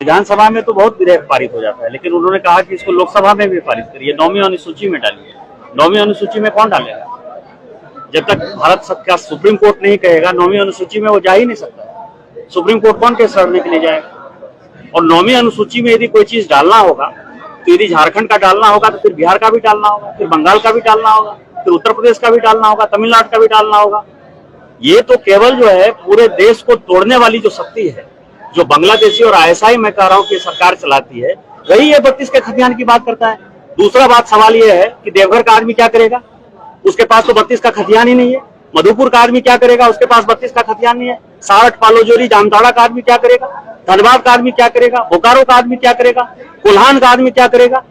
विधानसभा में तो बहुत विधेयक पारित हो जाता है, लेकिन उन्होंने कहा कि इसको लोकसभा में भी पारित करिए, 9वीं अनुसूची में डालिए। 9वीं अनुसूची में कौन डालेगा? जब तक भारत का सुप्रीम कोर्ट नहीं कहेगा 9वीं अनुसूची में वो जा ही नहीं सकता। सुप्रीम कोर्ट कौन केस लड़ने के लिए जाएगा? और 9वीं अनुसूची में यदि कोई चीज डालना होगा तो यदि झारखंड का डालना होगा तो फिर बिहार का भी डालना होगा, फिर बंगाल का भी डालना होगा, फिर उत्तर प्रदेश का भी डालना होगा, तमिलनाडु का भी डालना होगा। ये तो केवल जो है पूरे देश को तोड़ने वाली जो शक्ति है, जो बांग्लादेशी और आईएसआई मैं कह रहा हूं कि सरकार चलाती है, वही ये 32 के खतियान की बात करता है। दूसरा बात सवाल ये है कि देवघर का आदमी क्या करेगा? उसके पास तो 32 का खतियान ही नहीं है। मधुपुर का आदमी क्या करेगा? उसके पास 32 का खतियान नहीं है। सारठ, पालोजोरी, जामताड़ा का आदमी क्या करेगा? धनबाद का आदमी क्या करेगा? बोकारो का आदमी क्या करेगा? कोल्हान का आदमी क्या करेगा?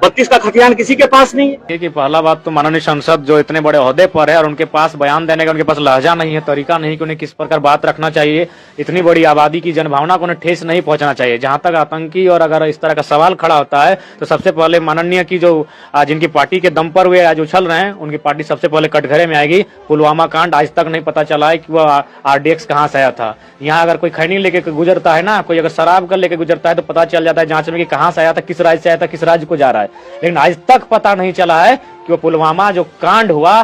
32 का खतियान किसी के पास नहीं है। कि पहला बात तो माननीय सांसद जो इतने बड़े ओहदे पर है और उनके पास बयान देने का उनके पास लहजा नहीं है, तरीका नहीं कि उन्हें किस प्रकार बात रखना चाहिए। इतनी बड़ी आबादी की जनभावना को उन्हें ठेस नहीं पहुंचना चाहिए। जहां तक आतंकी और अगर इस तरह का सवाल खड़ा होता है तो सबसे पहले माननीय की जो जिनकी पार्टी के दम पर वे आज उछल रहे हैं, उनकी पार्टी सबसे पहले कटघरे में आएगी। पुलवामा कांड आज तक नहीं पता चला है कि वह RDX कहाँ से आया था। यहाँ अगर कोई खैनी लेके गुजरता है ना, कोई अगर शराब कर लेके गुजरता है तो पता चल जाता है जांच में कि कहाँ से आया था, किस राज्य से आया था, किस राज्य को जा रहा है। लेकिन आज तक पता नहीं चला है कि वो पुलवामा जो कांड हुआ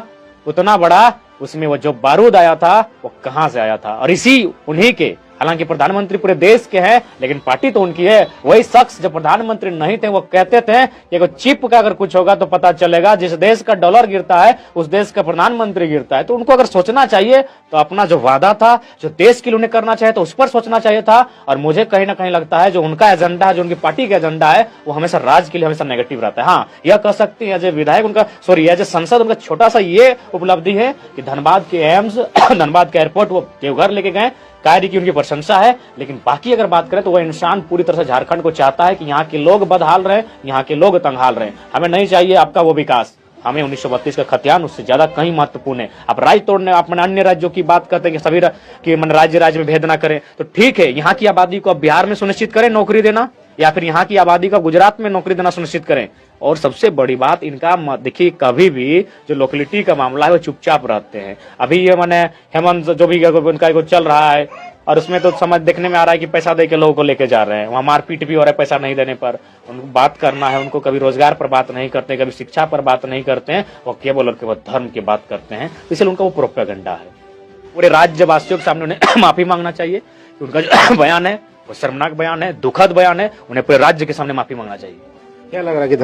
उतना बड़ा, उसमें वो जो बारूद आया था वो कहां से आया था। और इसी उन्हीं के, हालांकि प्रधानमंत्री पूरे देश के हैं लेकिन पार्टी तो उनकी है, वही शख्स जब प्रधानमंत्री नहीं थे वो कहते थे कि चिप का अगर कुछ होगा तो पता चलेगा, जिस देश का डॉलर गिरता है उस देश का प्रधानमंत्री गिरता है। तो उनको अगर सोचना चाहिए तो अपना जो वादा था, जो देश के लिए उन्हें करना चाहिए तो उस पर सोचना चाहिए था। और मुझे कहीं ना कहीं लगता है जो उनका एजेंडा है, जो उनकी पार्टी का एजेंडा है, वो हमेशा राज्य के लिए हमेशा नेगेटिव रहता है। हाँ, यह कह सकते हैं एज ए विधायक उनका, सॉरी एज ए संसद उनका छोटा सा ये उपलब्धि है कि धनबाद के एम्स धनबाद के एयरपोर्ट वो देवघर लेके गए, कार्य की उनकी प्रशंसा है। लेकिन बाकी अगर बात करें तो वह इंसान पूरी तरह से झारखंड को चाहता है कि यहाँ के लोग बदहाल रहे, यहाँ के लोग तंगहाल रहे। हमें नहीं चाहिए आपका वो विकास, हमें 1932 का खतियान उससे ज्यादा कहीं महत्वपूर्ण है। आप राज्य तोड़ने, आप अन्य राज्यों की बात करते हैं कि सभी कि राज्य में भेद ना करें, तो ठीक है, यहाँ की आबादी को अब बिहार में सुनिश्चित करें नौकरी देना, या फिर यहाँ की आबादी को गुजरात में नौकरी देना सुनिश्चित करें। और सबसे बड़ी बात इनका देखिए, कभी भी जो लोकेलिटी का मामला है वो चुपचाप रहते हैं। अभी ये मैंने हेमंत जो भी उनका चल रहा है, और उसमें तो समझ देखने में आ रहा है कि पैसा दे के लोगों को लेके जा रहे हैं, वहां मारपीट भी हो रहा है पैसा नहीं देने पर। उनको बात करना है, उनको कभी रोजगार पर बात नहीं करते, कभी शिक्षा पर बात नहीं करते हैं, वो केवल और केवल धर्म की बात करते हैं। इसलिए उनका वो प्रोपेगेंडा है। पूरे राज्यवासियों के सामने उन्हें माफी मांगना चाहिए कि उनका जो बयान है वो शर्मनाक बयान है, दुखद बयान है, उन्हें पूरे राज्य के सामने माफी मांगना चाहिए। क्या लग रहा है कि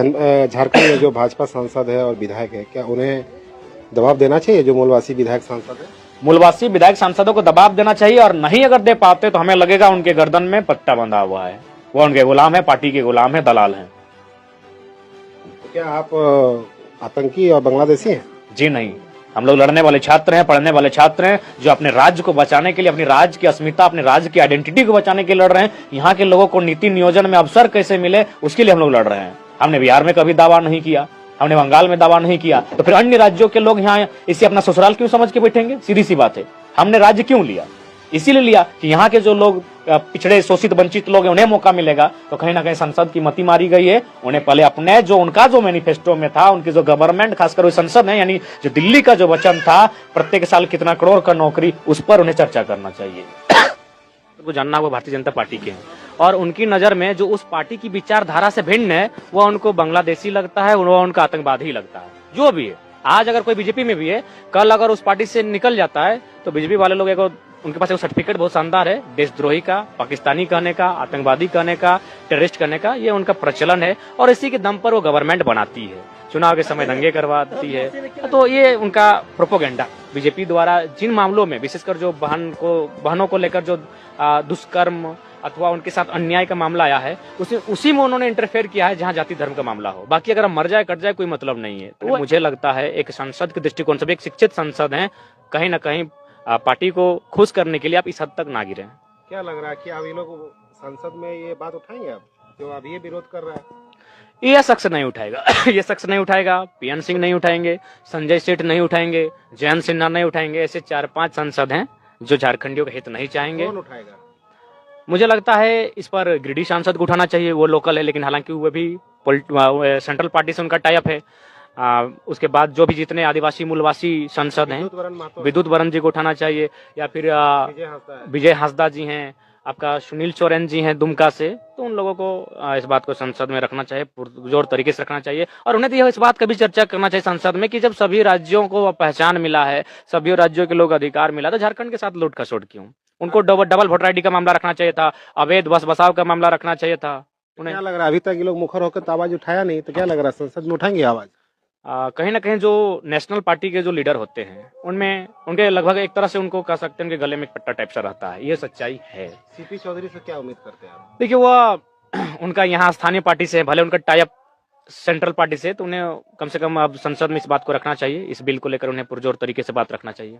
झारखंड में जो भाजपा सांसद है और विधायक है, क्या उन्हें दबाव देना चाहिए, जो मूलवासी विधायक सांसद है? मूलवासी विधायक सांसदों को दबाव देना चाहिए, और नहीं अगर दे पाते तो हमें लगेगा उनके गर्दन में पट्टा बंधा हुआ है, वो उनके गुलाम है, पार्टी के गुलाम है, दलाल हैं। तो क्या आप आतंकी और बांग्लादेशी हैं? जी नहीं, हम लोग लड़ने वाले छात्र हैं, पढ़ने वाले छात्र हैं, जो अपने राज्य को बचाने के लिए, अपने राज्य की अस्मिता, अपने राज्य की आइडेंटिटी को बचाने के लिए लड़ रहे हैं। यहाँ के लोगों को नीति नियोजन में अवसर कैसे मिले उसके लिए हम लोग लड़ रहे हैं। हमने बिहार में कभी दावा नहीं किया, हमने बंगाल में दावा नहीं किया, तो फिर अन्य राज्यों के लोग यहाँ इसे अपना ससुराल क्यों समझ के बैठेंगे? सीधी सी बात है। हमने राज्य क्यों लिया? इसीलिए लिया कि यहाँ के जो लोग पिछड़े, शोषित, वंचित लोग हैं उन्हें मौका मिलेगा। तो कहीं ना कहीं संसद की मति मारी गई है। उन्हें पहले अपने जो उनका जो मैनिफेस्टो में था, उनकी जो गवर्नमेंट, खासकर संसद है, यानी जो दिल्ली का जो वचन था प्रत्येक साल कितना करोड़ का नौकरी, उस पर उन्हें चर्चा करना चाहिए। तो जानना वो भारतीय जनता पार्टी के हैं, और उनकी नजर में जो उस पार्टी की विचारधारा से भिन्न है वो उनको बांग्लादेशी लगता है, वो उनका आतंकवादी लगता है। जो भी है, आज अगर कोई बीजेपी में भी है, कल अगर उस पार्टी से निकल जाता है तो बीजेपी वाले लोग उनके पास एक सर्टिफिकेट बहुत शानदार है, देशद्रोही का, पाकिस्तानी कहने का, आतंकवादी कहने का, टेररिस्ट कहने का, ये उनका प्रचलन है। और इसी के दम पर वो गवर्नमेंट बनाती है, चुनाव के समय दंगे करवाती है। तो ये उनका प्रोपोगेंडा बीजेपी द्वारा जिन मामलों में, विशेषकर जो बहनों को लेकर जो दुष्कर्म अथवा उनके साथ अन्याय का मामला आया है, उसी में उन्होंने इंटरफेयर किया है जहां जाति धर्म का मामला हो। बाकी अगर हम मर जाए कट जाए कोई मतलब नहीं है। तो मुझे लगता है एक संसद के दृष्टिकोण से, एक शिक्षित संसद है, कहीं ना कहीं पार्टी को खुश करने के लिए आप इस हद तक ना गिरे। क्या लग रहा है कि अब ये लोग संसद में ये बात उठाएंगे, अब जो अभी ये विरोध कर रहा है? ये शख्स नहीं उठाएगा ये शख्स नहीं उठाएगा, PN सिंह नहीं उठाएंगे, संजय सेठ नहीं उठाएंगे, जयंत सिन्हा नहीं उठाएंगे। ऐसे 4-5 सांसद हैं जो झारखंडियों का हित नहीं चाहेंगे। कौन उठाएगा? मुझे लगता है इस पर गिरिडीह सांसद को उठाना चाहिए, वो लोकल है, लेकिन हालांकि वो भी सेंट्रल पार्टी से उनका टाई अप है। उसके बाद जो भी जितने आदिवासी मूलवासी सांसद हैं, विद्युत वरण जी को उठाना चाहिए, या फिर विजय हांसदा जी हैं, आपका सुनील सोरेन जी हैं दुमका से, तो उन लोगों को इस बात को संसद में रखना चाहिए, पुरजोर तरीके से रखना चाहिए। और उन्हें तो यह इस बात का भी चर्चा करना चाहिए संसद में कि जब सभी राज्यों को पहचान मिला है, सभी राज्यों के लोग अधिकार मिला, तो झारखंड के साथ लूट खसोट क्यों? उनको डबल वोटर आईडी का मामला रखना चाहिए था, अवैध बस बसाव का मामला रखना चाहिए था उन्हें। क्या लग रहा है अभी तक ये लोग मुखर होकर तो आवाज उठाया नहीं, तो क्या लग रहा है संसद में उठाएंगे आवाज? कहीं ना कहीं जो नेशनल पार्टी के जो लीडर होते हैं उनमें उनके लगभग एक तरह से उनको कह सकते हैं उनके गले में एक पट्टा टाइप सा रहता है, ये सच्चाई है। सीपी चौधरी से क्या उम्मीद करते हैं आप? देखिए वो उनका यहाँ स्थानीय पार्टी से है, भले उनका टाई अप सेंट्रल पार्टी से, तो उन्हें कम से कम अब संसद में इस बात को रखना चाहिए, इस बिल को लेकर उन्हें पुरजोर तरीके से बात रखना चाहिए।